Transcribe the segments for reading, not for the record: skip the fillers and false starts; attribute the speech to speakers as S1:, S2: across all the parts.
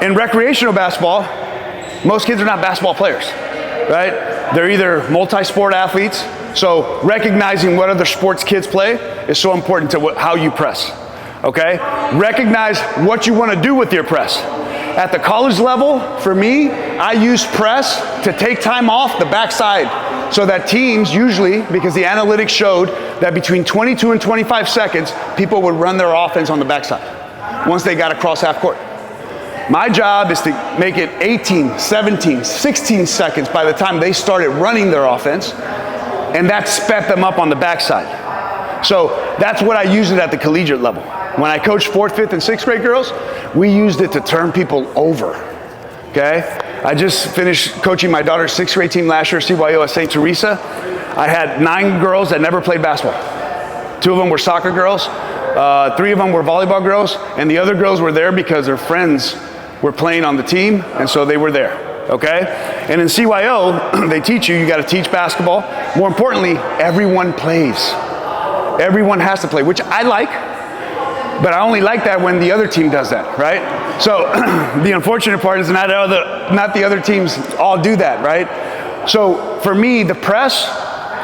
S1: In recreational basketball, most kids are not basketball players, right? They're either multi-sport athletes, so recognizing what other sports kids play is so important to how you press, okay? Recognize what you want to do with your press. At the college level, for me, I use press to take time off the backside so that teams usually, because the analytics showed that between 22 and 25 seconds, people would run their offense on the backside once they got across half court. My job is to make it 18, 17, 16 seconds by the time they started running their offense, and that sped them up on the backside. So that's what I use it at the collegiate level. When I coached 4th, 5th, and 6th grade girls, we used it to turn people over, okay? I just finished coaching my daughter's 6th grade team last year, CYO at St. Teresa. I had 9 girls that never played basketball. 2 of them were soccer girls, 3 of them were volleyball girls, and the other girls were there because their friends were playing on the team, and so they were there, okay? And in CYO, they teach you got to teach basketball. More importantly, everyone plays. Everyone has to play, which I like, but I only like that when the other team does that, right? So the unfortunate part is not the other teams all do that, right? So for me, the press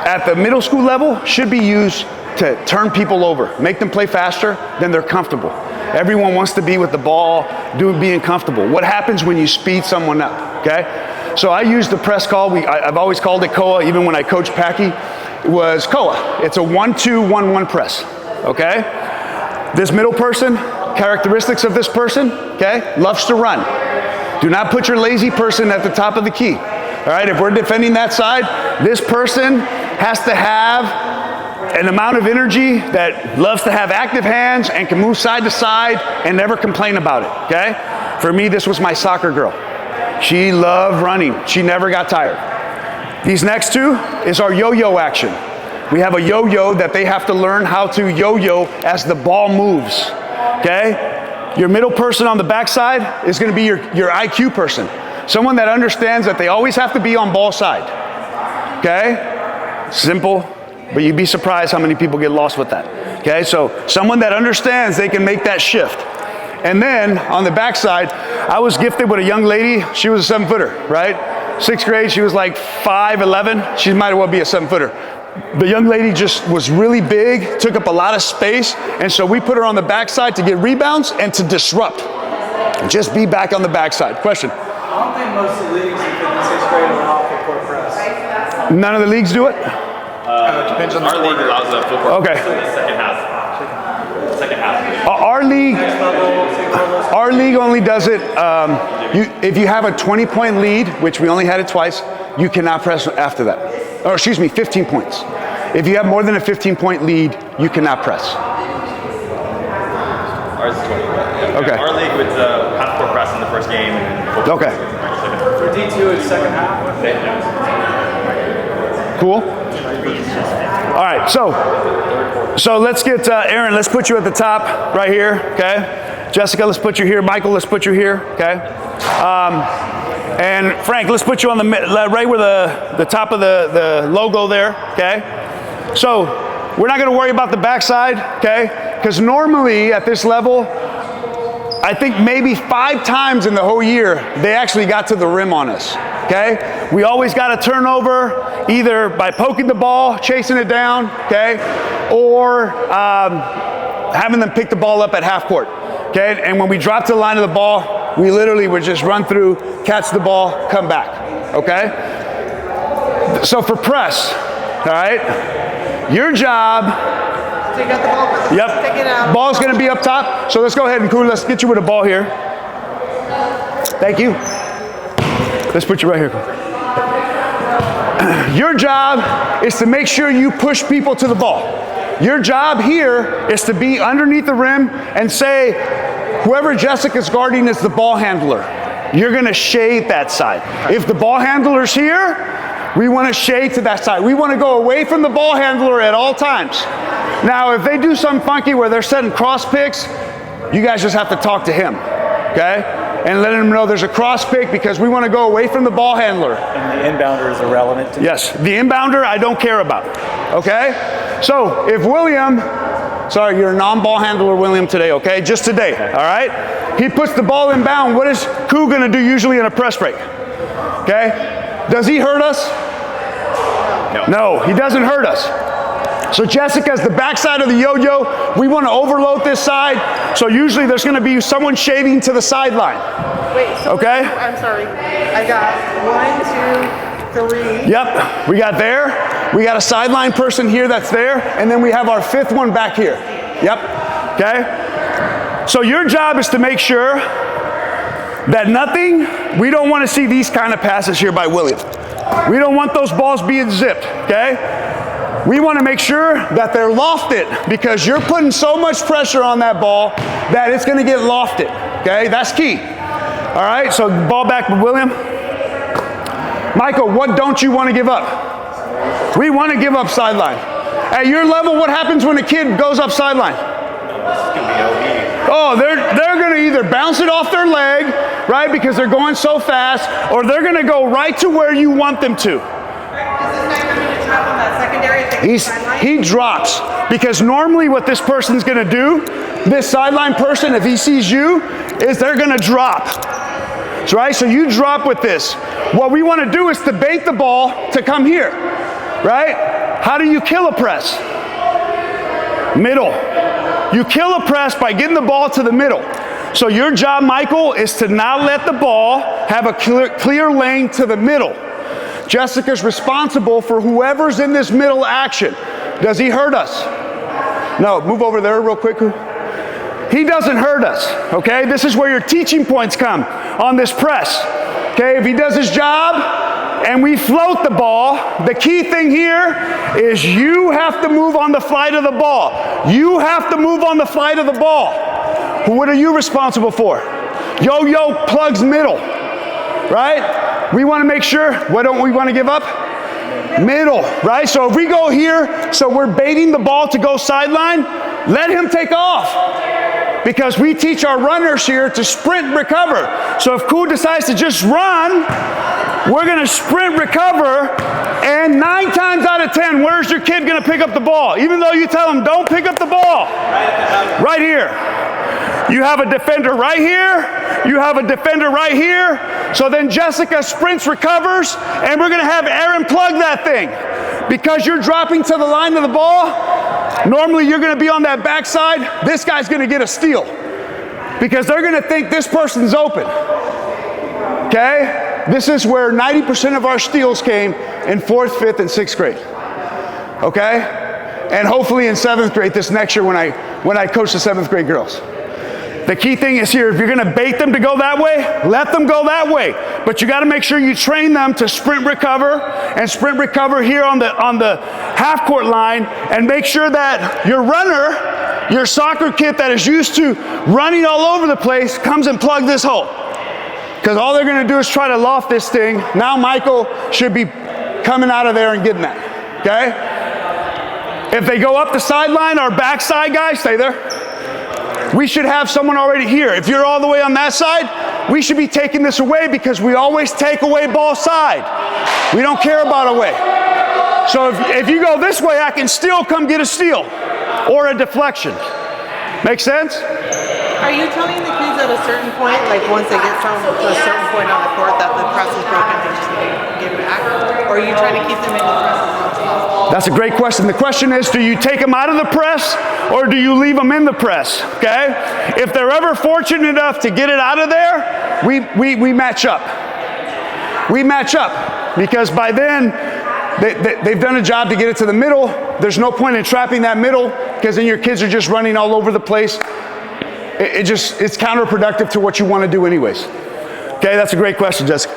S1: at the middle school level should be used to turn people over, make them play faster, then they're comfortable. Everyone wants to be with the ball, being comfortable. What happens when you speed someone up, okay? So I use the press call. I've always called it COA, even when I coached Packy, it was COA. It's a 1-2-1-1 press, okay? This middle person, characteristics of this person, okay, loves to run. Do not put your lazy person at the top of the key, all right? If we're defending that side, this person has to have an amount of energy that loves to have active hands and can move side to side and never complain about it, okay? For me, this was my soccer girl. She loved running. She never got tired. These next 2 is our yo-yo action. We have a yo-yo that they have to learn how to yo-yo as the ball moves, okay? Your middle person on the backside is going to be your IQ person. Someone that understands that they always have to be on ball side, okay? Simple, but you'd be surprised how many people get lost with that, okay? So someone that understands they can make that shift. And then on the backside, I was gifted with a young lady. She was a 7-footer, right? 6th grade, she was like 5'11". She might as well be a 7-footer. The young lady just was really big, took up a lot of space, and so we put her on the backside to get rebounds and to disrupt. Just be back on the backside. Question?
S2: I don't think most of the leagues in 5th and 6th grade allow full court press.
S1: None of the leagues do it?
S3: Depends on our league allows a full court press in the second half. Second half.
S1: Our league only does it, if you have a 20-point lead, which we only had it twice, you cannot press after that. Or excuse me, 15 points. If you have more than a 15-point lead, you cannot press.
S3: Ours is 20.
S1: Okay.
S3: Our league with half court press in the first game. And
S1: okay.
S2: For D2, it's second half.
S1: Cool. All right, so let's get Aaron. Let's put you at the top right here. Okay. Jessica, let's put you here. Michael, let's put you here. Okay. And Frank, let's put you on the right where the top of the logo there, okay? So we're not gonna worry about the backside, okay? Because normally at this level, I think maybe 5 times in the whole year, they actually got to the rim on us, okay? We always got a turnover, either by poking the ball, chasing it down, okay? Or having them pick the ball up at half court, okay? And when we drop to the line of the ball, we literally would just run through, catch the ball, come back, okay? So for press, all right, your job,
S4: take out the ball,
S1: yep,
S4: take it out.
S1: Ball's gonna be up top, so let's go ahead and cool, let's get you with a ball here. Thank you. Let's put you right here. Your job is to make sure you push people to the ball. Your job here is to be underneath the rim and say, whoever Jessica's guarding is the ball handler. You're gonna shade that side. If the ball handler's here, we wanna shade to that side. We wanna go away from the ball handler at all times. Now, if they do something funky where they're setting cross picks, you guys just have to talk to him, okay? And let him know there's a cross pick because we wanna go away from the ball handler.
S2: And the inbounder is irrelevant to
S1: Yes, the inbounder I don't care about, okay? So if William Sorry, you're a non-ball handler, William, today, okay? Just today, all right? He puts the ball in bound. What is Koo gonna do usually in a press break? Okay? Does he hurt us? No, he doesn't hurt us. So Jessica's the backside of the yo-yo. We want to overload this side. So usually there's going to be someone shaving to the sideline.
S4: Wait, so
S1: Okay?
S4: I'm sorry. I got 1, 2, 3.
S1: Yep, we got there. We got a sideline person here that's there. And then we have our 5th one back here. Yep, okay? So your job is to make sure that we don't want to see these kind of passes here by William. We don't want those balls being zipped, okay? We want to make sure that they're lofted because you're putting so much pressure on that ball that it's going to get lofted, okay? That's key. All right, so ball back with William. Michael, what don't you want to give up? We want to give up sideline. At your level, what happens when a kid goes up sideline? Oh, they're going to either bounce it off their leg, right, because they're going so fast, or they're going to go right to where you want them to. He drops because normally what this person's going to do, this sideline person, if he sees you, is they're going to drop. Right? So you drop with this. What we want to do is to bait the ball to come here. Right? How do you kill a press? Middle. You kill a press by getting the ball to the middle. So your job, Michael, is to not let the ball have a clear lane to the middle. Jessica's responsible for whoever's in this middle action. Does he hurt us? No, move over there real quick. He doesn't hurt us, okay? This is where your teaching points come on this press. Okay, if he does his job and we float the ball, the key thing here is you have to move on the flight of the ball. You have to move on the flight of the ball. What are you responsible for? Yo-yo plugs middle, right? We want to make sure, what don't we want to give up? Middle, right? So if we go here, so we're baiting the ball to go sideline, let him take off. Because we teach our runners here to sprint and recover. So if Koo decides to just run, we're going to sprint, recover, and 9 times out of 10, where's your kid going to pick up the ball? Even though you tell him, don't pick up the ball. Right here. You have a defender right here. You have a defender right here. So then Jessica sprints, recovers, and we're going to have Aaron plug that thing. Because you're dropping to the line of the ball, normally you're going to be on that backside. This guy's going to get a steal. Because they're going to think this person's open. Okay? This is where 90% of our steals came in 4th, 5th, and 6th grade. Okay? And hopefully in 7th grade this next year when I coach the 7th grade girls. The key thing is here, if you're going to bait them to go that way, let them go that way. But you got to make sure you train them to sprint recover and sprint recover here on the half court line, and make sure that your runner, your soccer kid that is used to running all over the place, comes and plug this hole. Because all they're going to do is try to loft this thing. Now Michael should be coming out of there and getting that. Okay? If they go up the sideline, our backside guys, stay there. We should have someone already here. If you're all the way on that side, we should be taking this away because we always take away ball side. We don't care about away. So if you go this way, I can still come get a steal or a deflection. Make sense?
S4: Are you telling the kids at a certain point, like once they get to a certain point on the court, that the press is broken, they just need to get back? Or are you trying to keep them in the press as much as possible? That's
S1: a great question. The question is, do you take them out of the press or do you leave them in the press? Okay? If they're ever fortunate enough to get it out of there, we match up. We match up because by then they've done a job to get it to the middle. There's no point in trapping that middle because then your kids are just running all over the place. It's counterproductive to what you want to do anyways. Okay, that's a great question, Jessica.